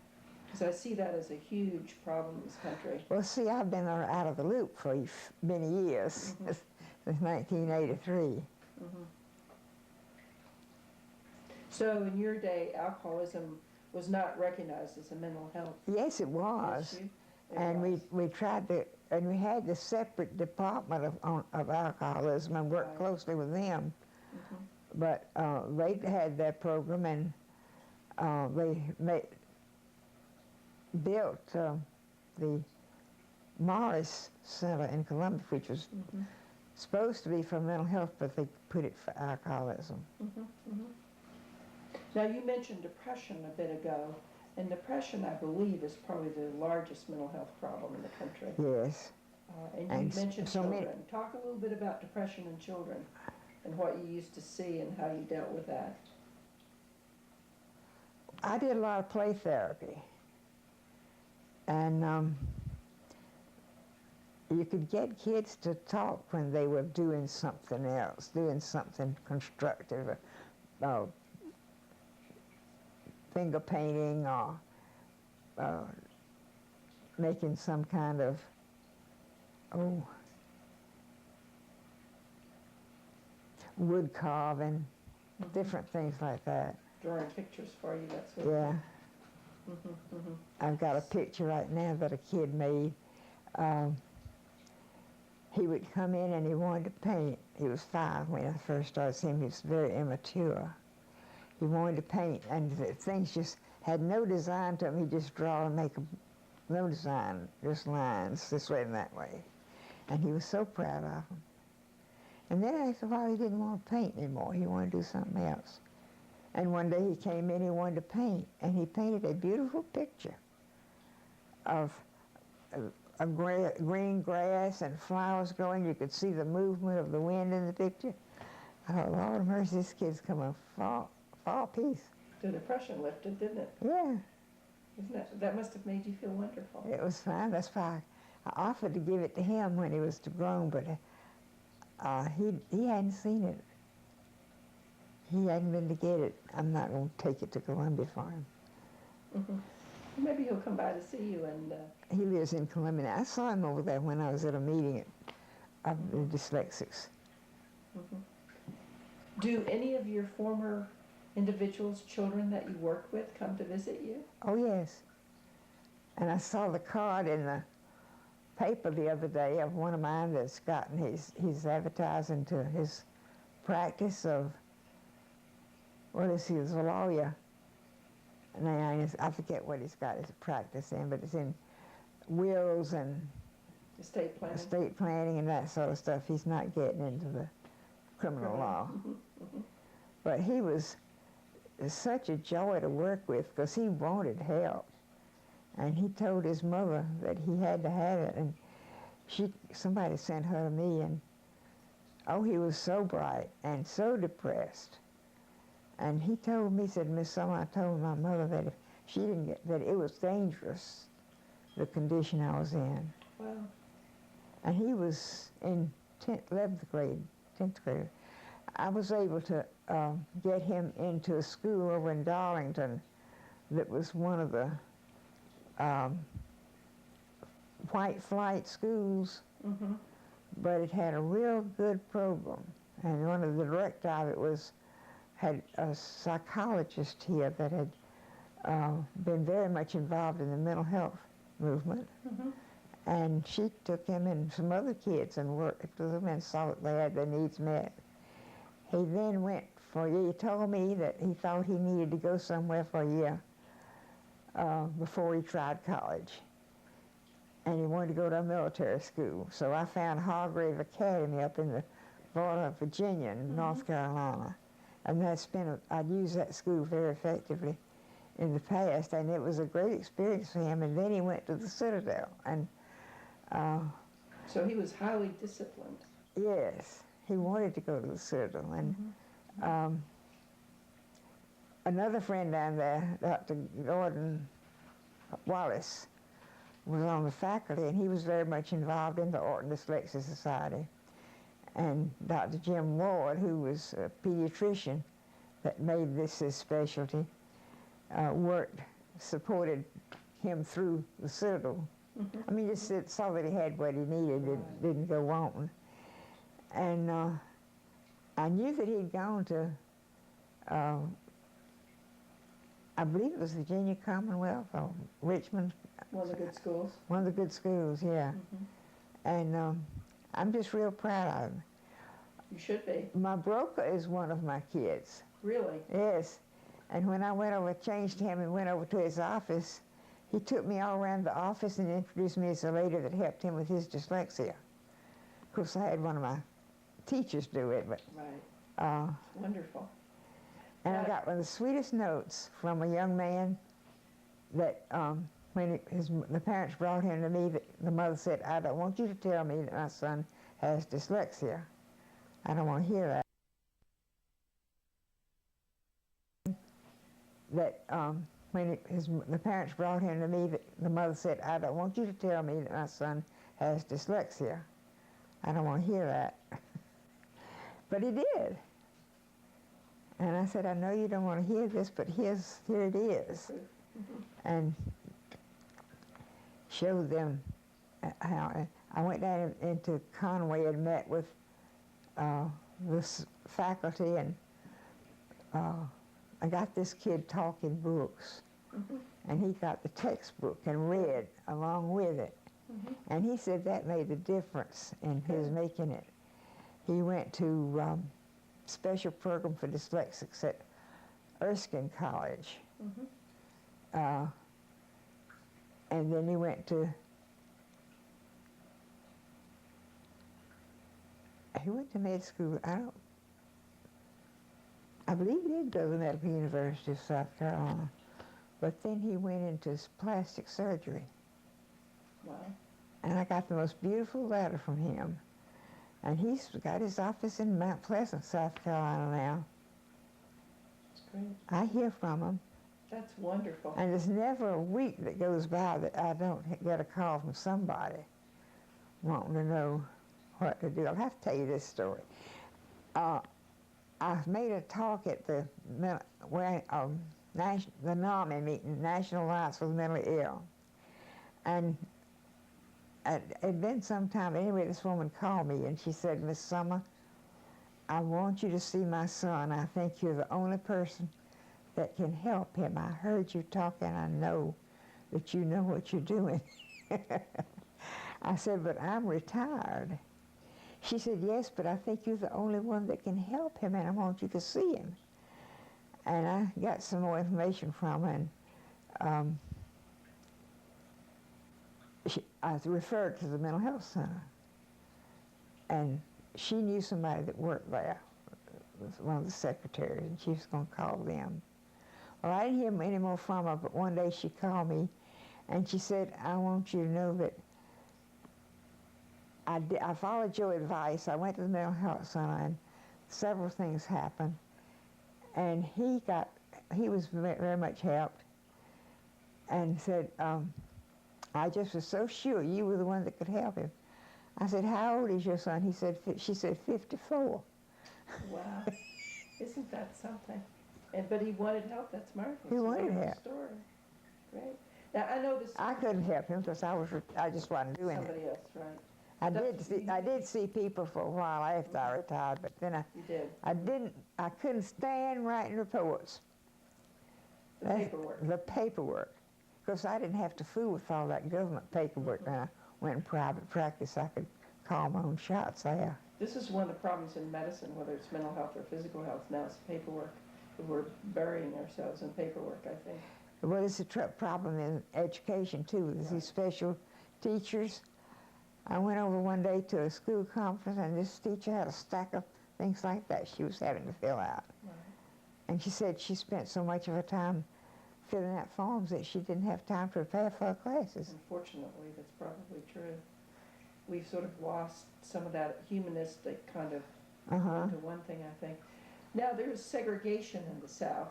Because I see that as a huge problem in this country. Well, see, I've been out of the loop for many years, since 1983. Mm-hmm. So in your day, alcoholism was not recognized as a mental health Yes, it was. issue? And we tried to, and we had the separate department of alcoholism and worked closely with them. Mm-hmm. But they had their program, and they built the Morris Center in Columbus, which was supposed to be for mental health, but they put it for alcoholism. Mm-hmm. Mm-hmm. Now, you mentioned depression a bit ago, and depression, I believe, is probably the largest mental health problem in the country. Yes. And you mentioned children. Talk a little bit about depression in children and what you used to see and how you dealt with that. I did a lot of play therapy. And you could get kids to talk when they were doing something else, doing something constructive, finger painting or making some kind of, wood carving, different things like that. Drawing pictures for you, that's what. Yeah. Mm-hmm, mm-hmm. I've got a picture right now that a kid made. He would come in and he wanted to paint. He was 5 when I first started seeing him. He was very immature. He wanted to paint, and the things just had no design to him. He'd just draw and make no design, just lines this way and that way. And he was so proud of them. And then after a while, he didn't want to paint anymore. He wanted to do something else. And one day he came in, he wanted to paint, and he painted a beautiful picture of green grass and flowers growing. You could see the movement of the wind in the picture. Oh, Lord of mercy, this kid's come a fall piece. The depression lifted, didn't it? Yeah. That must have made you feel wonderful. It was fine. That's why I offered to give it to him when he was grown, but he hadn't seen it. He hadn't been to get it. I'm not going to take it to Columbia for him. Mm-hmm. Maybe he'll come by to see you and... He lives in Columbia. I saw him over there when I was at a meeting of the Dyslexics. Mm-hmm. Do any of your former individuals, children that you work with, come to visit you? Oh, yes. And I saw the card in the paper the other day of one of mine that's gotten he's advertising to his practice of, what is he, he's a lawyer. And I forget what he's got his practice in, but it's in wills and estate planning and that sort of stuff. He's not getting into the criminal law. Mm-hmm. Mm-hmm. But he was such a joy to work with because he wanted help. And he told his mother that he had to have it. And somebody sent her to me, and oh, he was so bright and so depressed. And he told me, he said, Miss Summer, I told my mother that if she didn't get, that it was dangerous, the condition I was in. Wow. And he was in 11th grade, 10th grade. I was able to get him into a school over in Darlington that was one of the white flight schools, Mm-hmm. but it had a real good program. And one of the director of it had a psychologist here that had been very much involved in the mental health movement. Mm-hmm. And she took him and some other kids and worked with them and saw that they had their needs met. He then went for a year. He told me that he thought he needed to go somewhere for a year before he tried college. And he wanted to go to a military school. So I found Hargrave Academy up in the border of Virginia and North Carolina. And I'd used that school very effectively in the past, and it was a great experience for him. And then he went to the Citadel. And so he was highly disciplined. yes, he wanted to go to the Citadel. And another friend down there, Dr. Orton Wallace, was on the faculty, and he was very much involved in the Orton Dyslexic Society. And Dr. Jim Ward, who was a pediatrician that made this his specialty, supported him through the Citadel. Mm-hmm. I mean, just saw that he had what he needed, Right. didn't go on. And I knew that he'd gone to, I believe it was Virginia Commonwealth or Richmond. One of the good schools. One of the good schools, yeah. Mm-hmm. And I'm just real proud of him. You should be. My broker is one of my kids. Really? Yes. And when I went over, changed him and went over to his office, he took me all around the office and introduced me as a lady that helped him with his dyslexia. Of course, I had one of my teachers do it, but... Right. Wonderful. And I got one of the sweetest notes from a young man that when the parents brought him to me, the mother said, I don't want you to tell me that my son has dyslexia. I don't want to hear that. When the parents brought him to me, the mother said, I don't want you to tell me that my son has dyslexia. I don't want to hear that. But he did. And I said, I know you don't want to hear this, but here it is. Mm-hmm. And showed them how I went down into Conway and met with this faculty, and I got this kid talking books. Mm-hmm. And he got the textbook and read along with it. Mm-hmm. And he said that made the difference in his making it. He went to special program for dyslexics at Erskine College. Mm-hmm. And then he went to med school. I believe he did go to the Medical University of South Carolina, but then he went into plastic surgery. Wow. And I got the most beautiful letter from him. And he's got his office in Mount Pleasant, South Carolina now. That's great. I hear from him That's wonderful. And there's never a week that goes by that I don't get a call from somebody wanting to know what to do. I'll have to tell you this story. I made a talk at the NAMI meeting, National Alliance for the Mentally Ill. And it'd been some time, anyway, this woman called me and she said, Miss Summer, I want you to see my son. I think you're the only person that can help him. I heard you talking. I know that you know what you're doing. I said, but I'm retired. She said, yes, but I think you're the only one that can help him, and I want you to see him. And I got some more information from her, and I was referred to the mental health center. And she knew somebody that worked there, one of the secretaries, and she was going to call them. Well, I didn't hear any more from her, but one day she called me, and she said, I want you to know that I followed your advice. I went to the mental health center, and several things happened. And he was very much helped, and said, I just was so sure you were the one that could help him. I said, how old is your son? She said, 54. Wow. Isn't that something? But he wanted help. That's marvelous. He wanted help. Story. Great. Now, I know this. I couldn't help him because I just wasn't doing somebody it. Else, right? I did see people for a while after I retired, but then You did. I couldn't stand writing reports. The paperwork. The paperwork. Because I didn't have to fool with all that government paperwork. When I went in private practice, I could call my own shots there. This is one of the problems in medicine, whether it's mental health or physical health. Now it's paperwork. We're burying ourselves in paperwork, I think. Well, it's a problem in education, too. There's these special teachers. I went over one day to a school conference, and this teacher had a stack of things like that she was having to fill out. Right. And she said she spent so much of her time filling out forms that she didn't have time to prepare for her classes. Unfortunately, that's probably true. We've sort of lost some of that humanistic kind of into one thing, I think. Now, there's segregation in the South.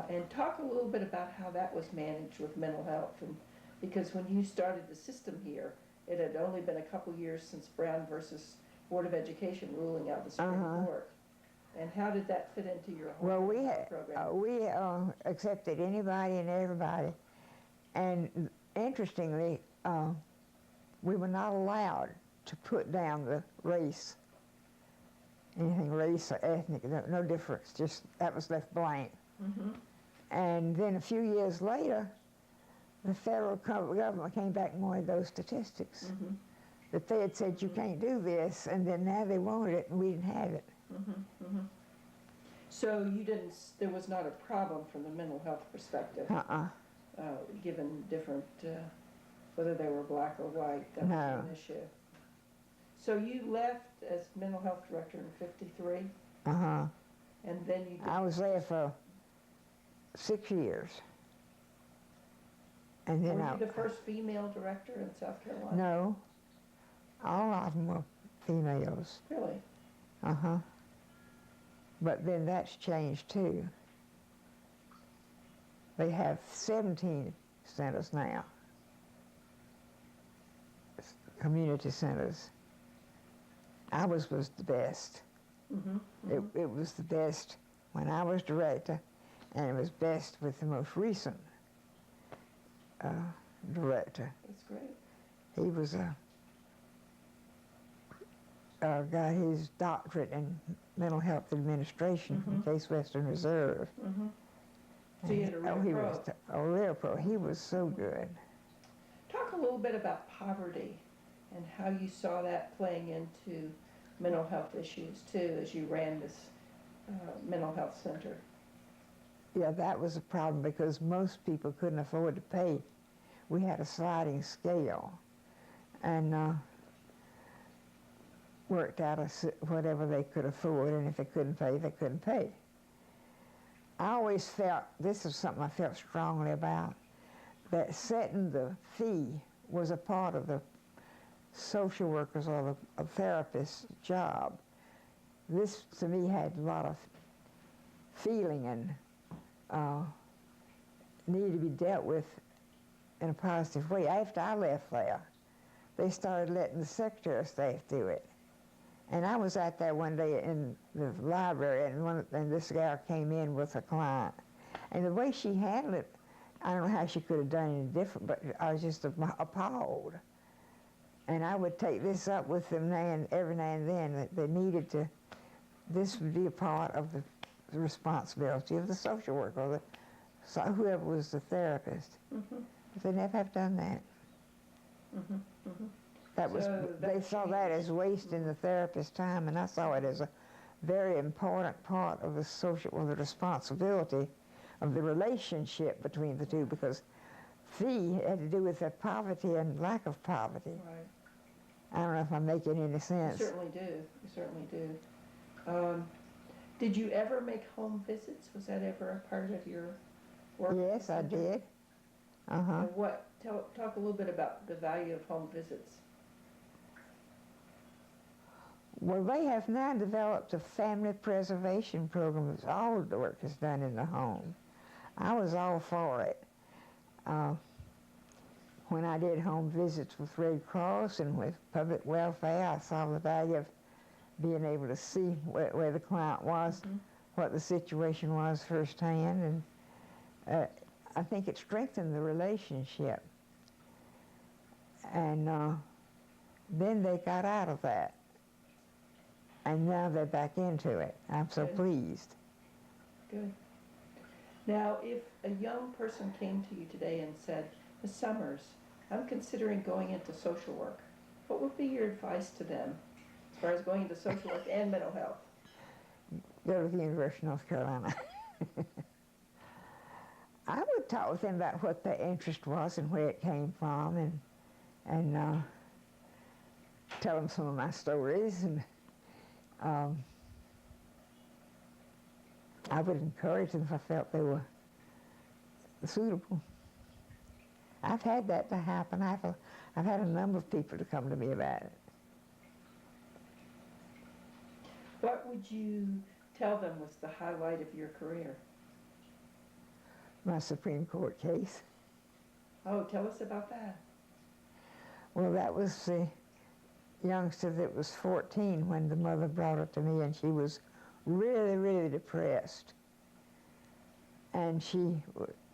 And talk a little bit about how that was managed with mental health. And because when you started the system here, it had only been a couple years since Brown versus Board of Education ruling out the Supreme Court. And how did that fit into your whole program? We accepted anybody and everybody. And interestingly, we were not allowed to put down the race, anything race or ethnic, no difference, just that was left blank. And then a few years later, the federal government came back and wanted those statistics. That they had said, you can't do this, and then now they wanted it, and we didn't have it. So you didn't, there was not a problem from the mental health perspective, given different, whether they were black or white, that was an issue. So you left as mental health director in '53? And then you did. I was there for 6 years. And then were you the first female director in South Carolina? No. All of them were females. Really? But then that's changed too. They have 17 centers now, community centers. Ours was the best. It was the best when I was director, and it was best with the most recent director. That's great. He was got his doctorate in mental health administration from Case Western Reserve. So you had a real pro. A real pro. He was so good. Talk a little bit about poverty and how you saw that playing into mental health issues too as you ran this mental health center. Yeah, that was a problem because most people couldn't afford to pay. We had a sliding scale, and worked out whatever they could afford, and if they couldn't pay, they couldn't pay. I always felt, this is something I felt strongly about, that setting the fee was a part of the social workers or the therapist's job. This, to me, had a lot of feeling and needed to be dealt with in a positive way. After I left there, they started letting the secretary of staff do it. And I was out there one day in the library, and this gal came in with a client. And the way she handled it, I don't know how she could have done any different, but I was just appalled. And I would take this up with them every now and then, that they needed to, this would be a part of the responsibility of the social worker, or whoever was the therapist. Mm-hmm. But they never have done that. Mm-hmm. Mm-hmm. They saw that as wasting the therapist's time, and I saw it as a very important part of the social, or the responsibility of the relationship between the two, because fee had to do with their poverty and lack of poverty. Right. I don't know if I'm making any sense. You certainly do. You certainly do. Did you ever make home visits? Was that ever a part of your work? Yes, I did. Uh-huh. And talk a little bit about the value of home visits. Well, they have now developed a family preservation program. All the work is done in the home. I was all for it. When I did home visits with Red Cross and with public welfare, I saw the value of being able to see where the client was, mm-hmm. what the situation was firsthand, and I think it strengthened the relationship. And then they got out of that, and now they're back into it. I'm so pleased. Good. Now, if a young person came to you today and said, Ms. Summers, I'm considering going into social work, what would be your advice to them as far as going into social work and mental health? Go to the University of North Carolina. I would talk with them about what their interest was and where it came from, and tell them some of my stories, and I would encourage them if I felt they were suitable. I've had that to happen. I've had a number of people to come to me about it. What would you tell them was the highlight of your career? My Supreme Court case. Oh, tell us about that. Well, that was the youngster that was 14 when the mother brought her to me, and she was really, really depressed. And she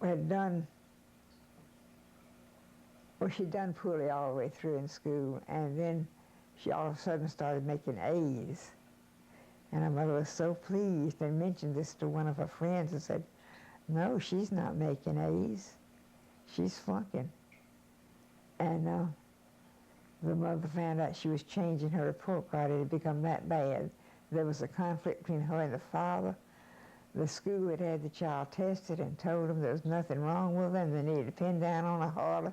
had done, well, she'd done poorly all the way through in school, and then she all of a sudden started making A's. And her mother was so pleased and mentioned this to one of her friends and said, no, she's not making A's. She's flunking. And the mother found out she was changing her report card. It had become that bad. There was a conflict between her and the father. The school had had the child tested and told them there was nothing wrong with them. They needed to pin down on her harder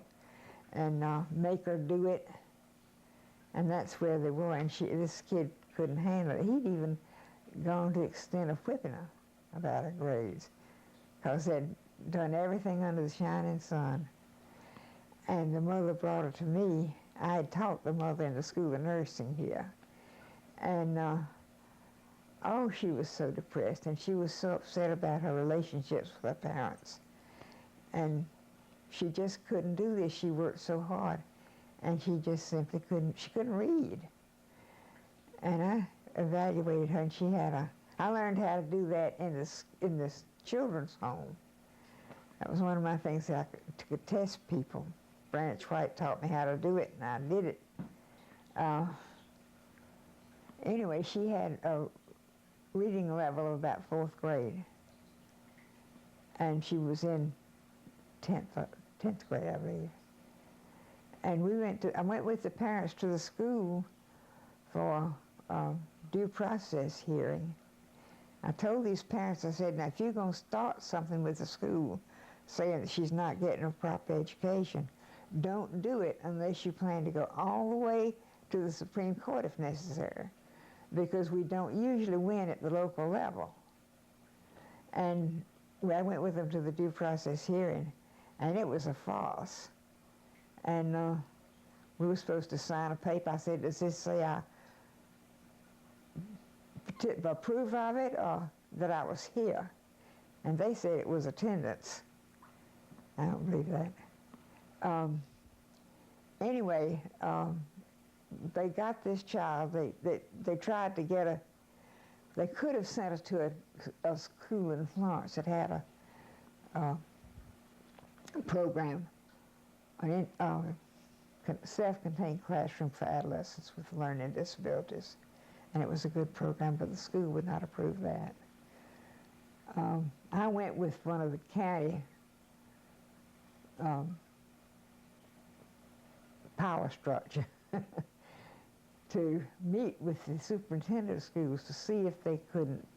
and make her do it. And that's where they were. And this kid couldn't handle it. He'd even gone to the extent of whipping her about her grades, because they'd done everything under the shining sun. And the mother brought her to me. I had taught the mother in the School of Nursing here. And oh, she was so depressed, and she was so upset about her relationships with her parents. And she just couldn't do this. She worked so hard, and she just simply couldn't read. And I evaluated her, and I learned how to do that in this children's home. That was one of my things that I could test people. Branch White taught me how to do it, and I did it. Anyway, she had a reading level of about 4th grade, and she was in 10th grade, I believe. And I went with the parents to the school for a due process hearing. I told these parents, I said, now if you're going to start something with the school saying that she's not getting a proper education, don't do it unless you plan to go all the way to the Supreme Court if necessary, because we don't usually win at the local level. And I went with them to the due process hearing, and it was a farce. And we were supposed to sign a paper. I said, does this say I approve of it or that I was here? And they said it was attendance. I don't believe that. Anyway, they got this child. They tried to get they could have sent us to a school in Florence that had a program, self-contained classroom for adolescents with learning disabilities. And it was a good program, but the school would not approve that. I went with one of the county power structure to meet with the superintendent of schools to see if they couldn't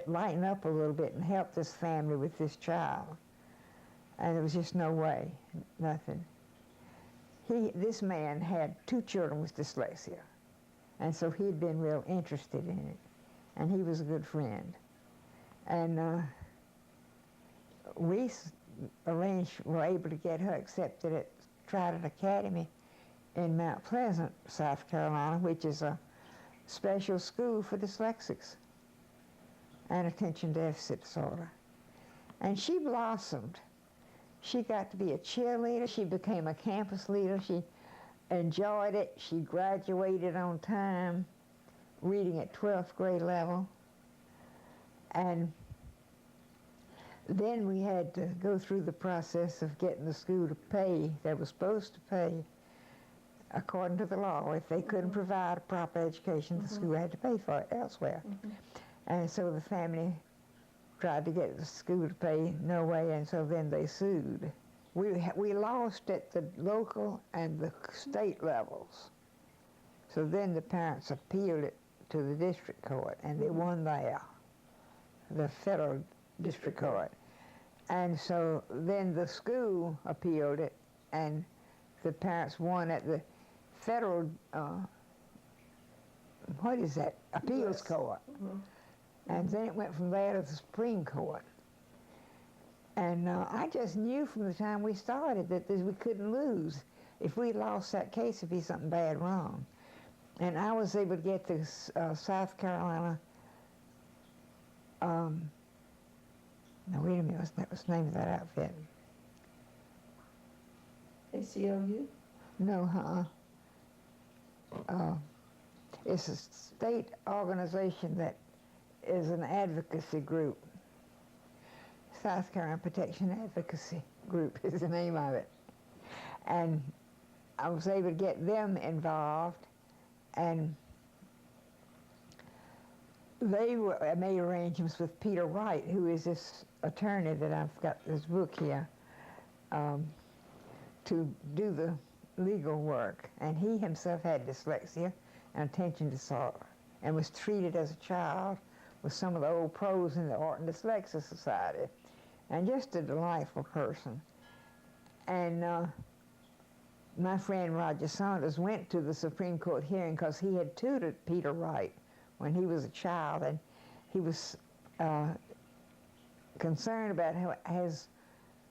lighten up a little bit and help this family with this child. And there was just no way, nothing. This man had 2 children with dyslexia, and so he'd been real interested in it, and he was a good friend. And we were able to get her accepted at Trident Academy in Mount Pleasant, South Carolina, which is a special school for dyslexics and attention deficit disorder. And she blossomed. She got to be a cheerleader. She became a campus leader. She enjoyed it. She graduated on time, reading at 12th grade level. And then we had to go through the process of getting the school to pay. They were supposed to pay according to the law. If they couldn't provide a proper education, the school had to pay for it elsewhere. And so the family tried to get the school to pay, no way, and so then they sued. We lost at the local and the state levels. So then the parents appealed it to the district court, and they won there, the federal district court. And so then the school appealed it, and the parents won at the federal, appeals court. And then it went from there to the Supreme Court. And I just knew from the time we started that we couldn't lose. If we lost that case, it'd be something bad wrong. And I was able to get to South Carolina. No, wait a minute, what was the name of that outfit? ACLU? No, it's a state organization that is an advocacy group. South Carolina Protection Advocacy Group is the name of it. And I was able to get them involved, and they made arrangements with Peter Wright, who is this attorney that I've got this book here, to do the legal work. And he himself had dyslexia and attention disorder and was treated as a child with some of the old pros in the Orton Dyslexic Society, and just a delightful person. And my friend Roger Saunders went to the Supreme Court hearing because he had tutored Peter Wright when he was a child, and he was concerned about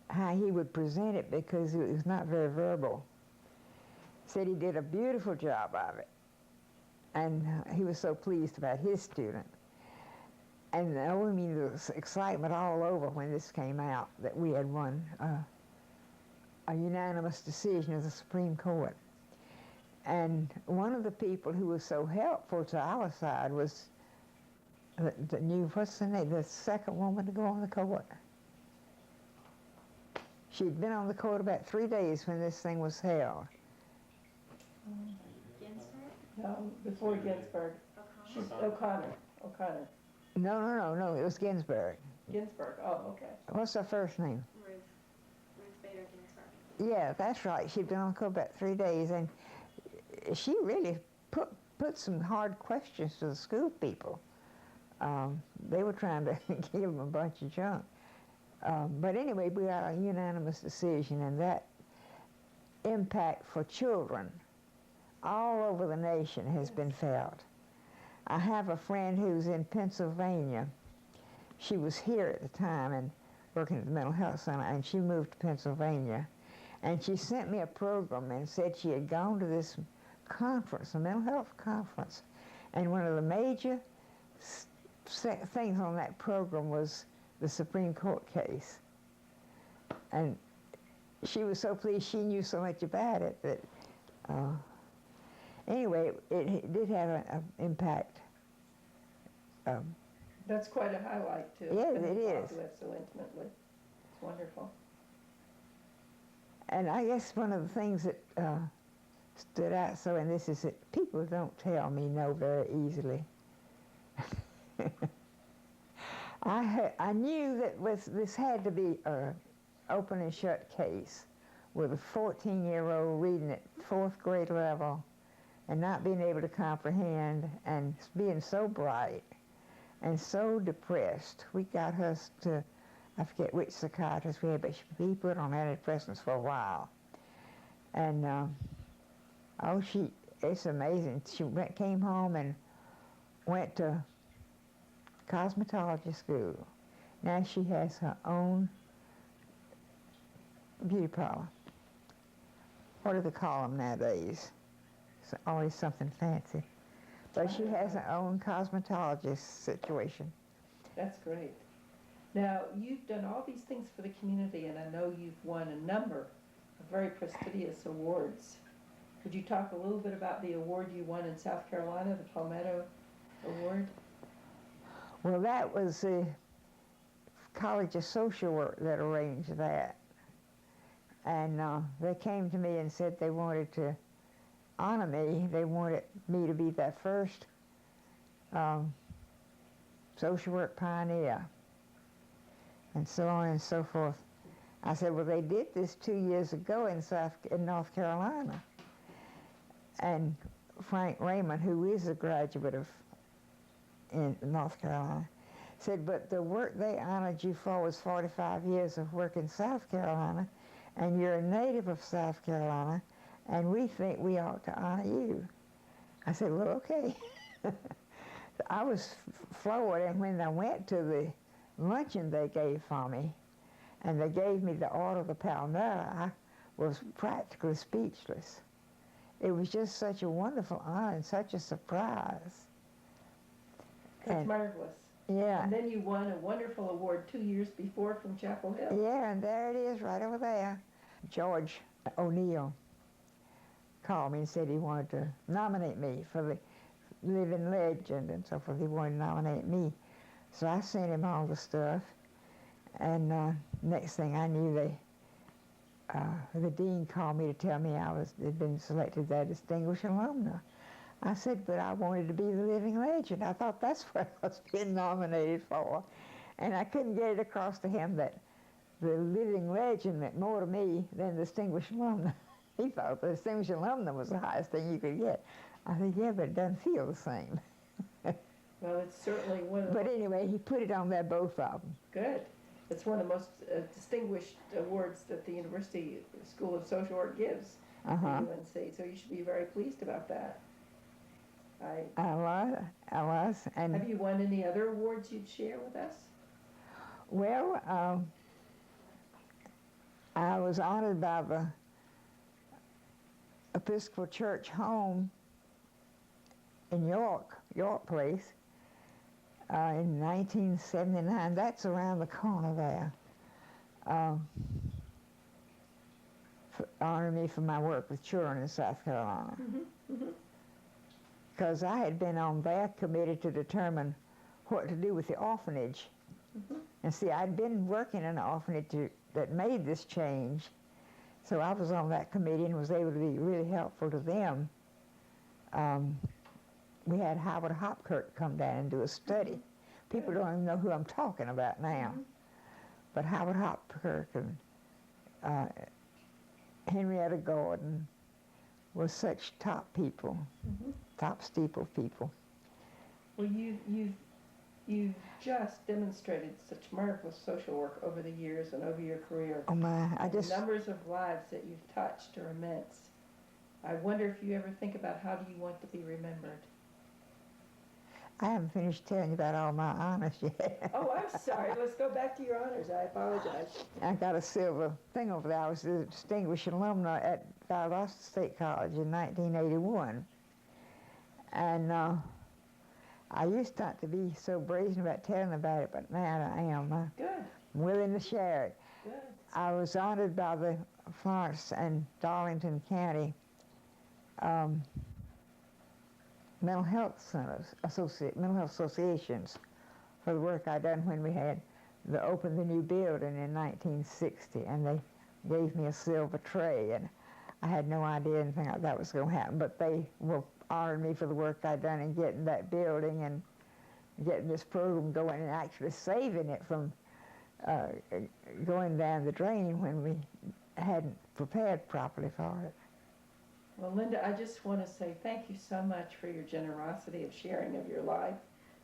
how he would present it because he was not very verbal. Said he did a beautiful job of it, and he was so pleased about his student. And I mean, there was excitement all over when this came out that we had won a unanimous decision of the Supreme Court. And one of the people who was so helpful to our side was the new, what's the name, the second woman to go on the court. She'd been on the court about 3 days when this thing was held. Ginsburg? No, before Ginsburg. She's O'Connor. No, it was Ginsburg. Ginsburg, oh, okay. What's her first name? Ruth Bader Ginsburg. Yeah, that's right. She'd been on the court about 3 days, and she really put some hard questions to the school people. They were trying to give them a bunch of junk. But anyway, we got a unanimous decision, and that impact for children all over the nation has been felt. I have a friend who's in Pennsylvania. She was here at the time and working at the mental health center, and she moved to Pennsylvania. And she sent me a program and said she had gone to this conference, a mental health conference, and one of the major things on that program was the Supreme Court case. And she was so pleased she knew so much about it that, anyway, it did have an impact. That's quite a highlight to Yes, have been it involved is. with so intimately. It's wonderful. And I guess one of the things that stood out so in this is that people don't tell me no very easily. I knew that this had to be an open and shut case with a 14-year-old reading at 4th grade level and not being able to comprehend and being so bright and so depressed. We got her to, I forget which psychiatrist we had, but he put on antidepressants for a while. And it's amazing. She came home and went to cosmetology school. Now she has her own beauty parlor. What do they call them nowadays? It's always something fancy. But she has her own cosmetologist situation. That's great. Now, you've done all these things for the community, and I know you've won a number of very prestigious awards. Could you talk a little bit about the award you won in South Carolina, the Palmetto Award? Well, that was the College of Social Work that arranged that. And they came to me and said they wanted to honor me. They wanted me to be their first social work pioneer, and so on and so forth. I said, well, they did this 2 years ago in North Carolina. And Frank Raymond, who is a graduate in North Carolina, said, but the work they honored you for was 45 years of work in South Carolina, and you're a native of South Carolina, and we think we ought to honor you. I said, well, okay. I was floored, and when I went to the luncheon they gave for me, and they gave me the Order of the Palmetto, I was practically speechless. It was just such a wonderful honor and such a surprise. That's marvelous. Yeah. And then you won a wonderful award 2 years before from Chapel Hill. Yeah, and there it is right over there. George O'Neill called me and said he wanted to nominate me for the Living Legend and so forth. He wanted to nominate me. So I sent him all the stuff, and next thing I knew, the dean called me to tell me had been selected as Distinguished Alumna. I said, but I wanted to be the Living Legend. I thought that's what I was being nominated for. And I couldn't get it across to him that the Living Legend meant more to me than Distinguished Alumna. He thought the Distinguished Alumna was the highest thing you could get. I said, yeah, but it doesn't feel the same. Well, it's certainly one of the... But anyway, he put it on there, both of them. Good. It's one of the most distinguished awards that the University School of Social Work gives to UNC, so you should be very pleased about that. I was. And have you won any other awards you'd share with us? Well, I was honored by the Episcopal Church home in York Place, in 1979. That's around the corner there. Honored me for my work with children in South Carolina. Because I had been on their committee to determine what to do with the orphanage. And see, I'd been working in an orphanage that made this change. So I was on that committee and was able to be really helpful to them. We had Howard Hopkirk come down and do a study. People don't even know who I'm talking about now. But Howard Hopkirk and Henrietta Gordon were such top people, top steeple people. Well, you've just demonstrated such marvelous social work over the years and over your career. Oh my, The numbers of lives that you've touched are immense. I wonder if you ever think about how do you want to be remembered? I haven't finished telling you about all my honors yet. Oh, I'm sorry. Let's go back to your honors. I apologize. I got a silver thing over there. I was a distinguished alumna at Valdosta State College in 1981. And I used not to be so brazen about telling about it, but now I am. Good. I'm willing to share it. Good. I was honored by the Florence and Darlington County mental health centers, mental health associations, for the work I done when we had opened the new building in 1960, and they gave me a silver tray, and I had no idea anything like that was going to happen, but they will honor me for the work I done in getting that building and getting this program going and actually saving it from going down the drain when we hadn't prepared properly for it. Well, Linda, I just want to say thank you so much for your generosity of sharing of your life,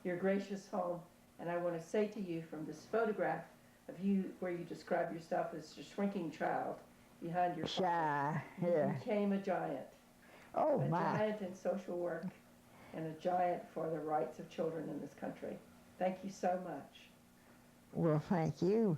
your gracious home, and I want to say to you from this photograph of you where you describe yourself as a shrinking child behind your father, Shy, you yeah. became a giant. Oh, A my. giant in social work and a giant for the rights of children in this country. Thank you so much. Well, thank you.